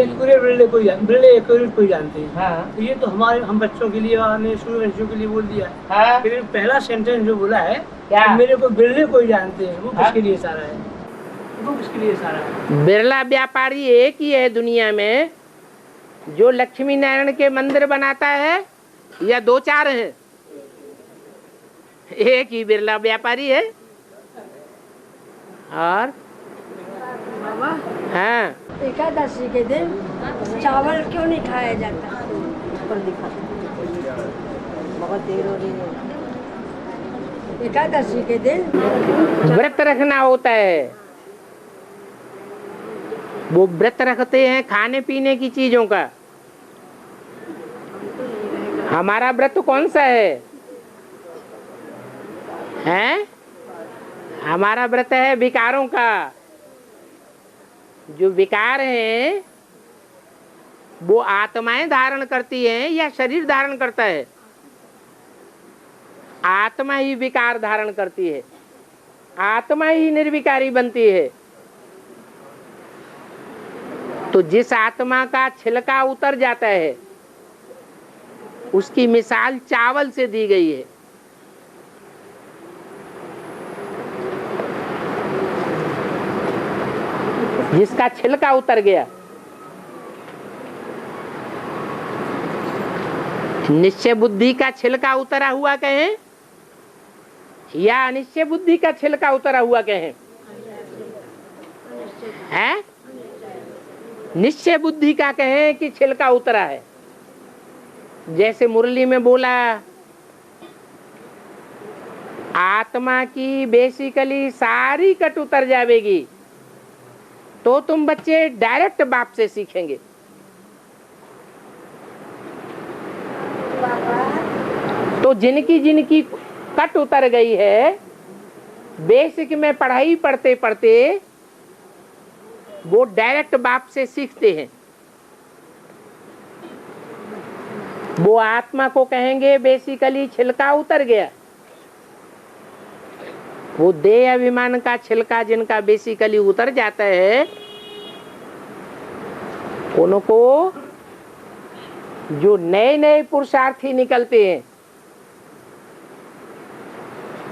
एक पूरे बिरले बिरले एक कोई जानते हैं। हाँ, तो ये तो हम बच्चों के लिए हमने सूर्यवंशियों के लिए बोल दिया। हाँ। फिर पहला सेंटेंस जो बोला है क्या? मेरे को बिरले कोई जानते हैं, वो हाँ? किसके लिए सारा है? वो किसके लिए सारा है? बिरला व्यापारी एक ही है दुनिया में जो लक्ष्मी नारायण के मंदिर बनाता है, या 2-4 है? एक ही बिरला व्यापारी है। और बाबा हाँ, एकादशी के दिन चावल क्यों नहीं खाया जाता? एकादशी के दिन व्रत रखना होता है। वो व्रत रखते हैं खाने पीने की चीजों का। हमारा व्रत कौन सा है? हैं? हमारा व्रत है विकारों का। जो विकार हैं वो आत्माएं धारण करती हैं या शरीर धारण करता है? आत्मा ही विकार धारण करती है। आत्मा ही निर्विकारी बनती है। तो जिस आत्मा का छिलका उतर जाता है उसकी मिसाल चावल से दी गई है। जिसका छिलका उतर गया, निश्चय बुद्धि का छिलका उतरा हुआ कहें या अनिश्चय बुद्धि का छिलका उतरा हुआ कहें? है? निश्चय बुद्धि का कहें कि छिलका उतरा है। जैसे मुरली में बोला आत्मा की बेसिकली सारी कट उतर जाएगी तो तुम बच्चे डायरेक्ट बाप से सीखेंगे। तो जिनकी जिनकी कट उतर गई है, बेसिक में पढ़ाई पढ़ते पढ़ते वो डायरेक्ट बाप से सीखते हैं। वो आत्मा को कहेंगे बेसिकली छिलका उतर गया। वो देह अभिमान का छिलका जिनका बेसिकली उतर जाता है, उनको जो नए नए पुरुषार्थी निकलते हैं,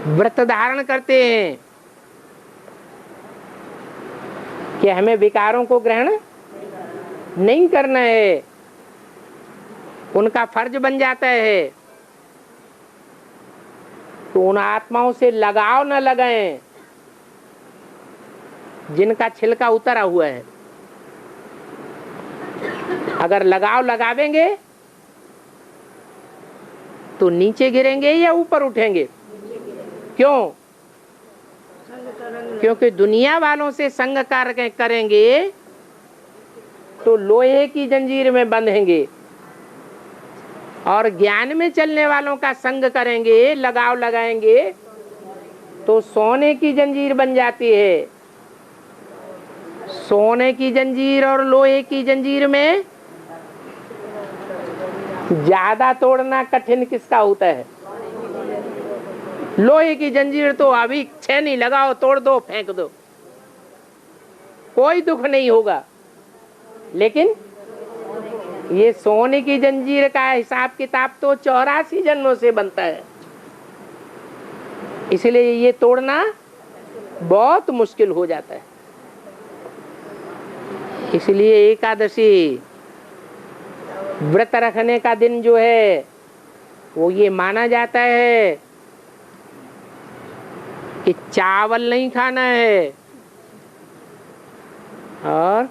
व्रत धारण करते हैं कि हमें विकारों को ग्रहण नहीं करना है, उनका फर्ज बन जाता है, तो उन आत्माओं से लगाव न लगाएं जिनका छिलका उतरा हुआ है। अगर लगाव लगावेंगे तो नीचे गिरेंगे या ऊपर उठेंगे? क्यों? क्योंकि दुनिया वालों से संग कार्य करेंगे तो लोहे की जंजीर में बंधेंगे, और ज्ञान में चलने वालों का संग करेंगे, लगाव लगाएंगे तो सोने की जंजीर बन जाती है। सोने की जंजीर और लोहे की जंजीर में ज्यादा तोड़ना कठिन किसका होता है? लोहे की जंजीर तो अभी छेनी लगाओ, तोड़ दो, फेंक दो, कोई दुख नहीं होगा। लेकिन ये सोने की जंजीर का हिसाब किताब तो 84 जन्मों से बनता है, इसलिए ये तोड़ना बहुत मुश्किल हो जाता है। इसलिए एकादशी व्रत रखने का दिन जो है वो ये माना जाता है कि चावल नहीं खाना है। और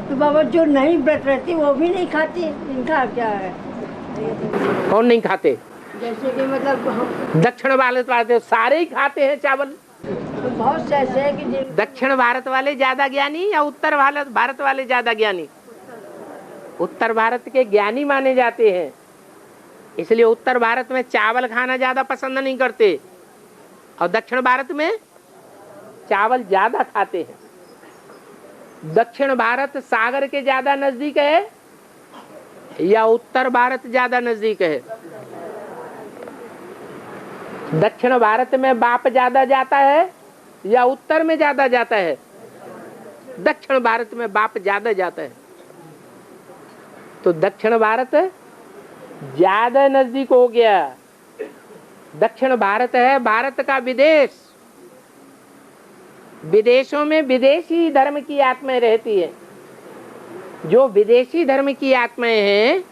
तो बाबा जो नहीं व्रत रहती वो भी नहीं खाती, इनका क्या है? कौन नहीं खाते? जैसे कि मतलब हम दक्षिण भारत वाले सारे ही खाते हैं चावल। तो बहुत से ऐसे है कि दक्षिण भारत वाले ज्यादा ज्ञानी या उत्तर भारत वाले ज्यादा ज्ञानी? उत्तर भारत के ज्ञानी माने जाते हैं, इसलिए उत्तर भारत में चावल खाना ज्यादा पसंद नहीं करते, और दक्षिण भारत में चावल ज्यादा खाते हैं। दक्षिण भारत सागर के ज्यादा नजदीक है या उत्तर भारत ज्यादा नजदीक है? दक्षिण भारत में बाप ज्यादा जाता है या उत्तर में ज्यादा जाता है? दक्षिण भारत में बाप ज्यादा जाता है, तो दक्षिण भारत ज्यादा नजदीक हो गया। दक्षिण भारत है भारत का विदेश। विदेशों में विदेशी धर्म की आत्माएं रहती है। जो विदेशी धर्म की आत्माएं हैं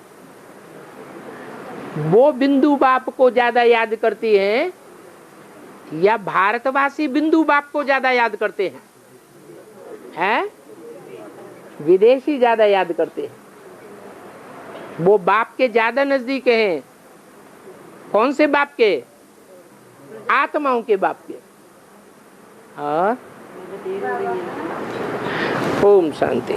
वो बिंदु बाप को ज्यादा याद करती हैं या भारतवासी बिंदु बाप को ज्यादा याद करते हैं? हैं? विदेशी ज्यादा याद करते हैं, वो बाप के ज्यादा नजदीक हैं। कौन से बाप के? आत्माओं के बाप के। और ओम शांति।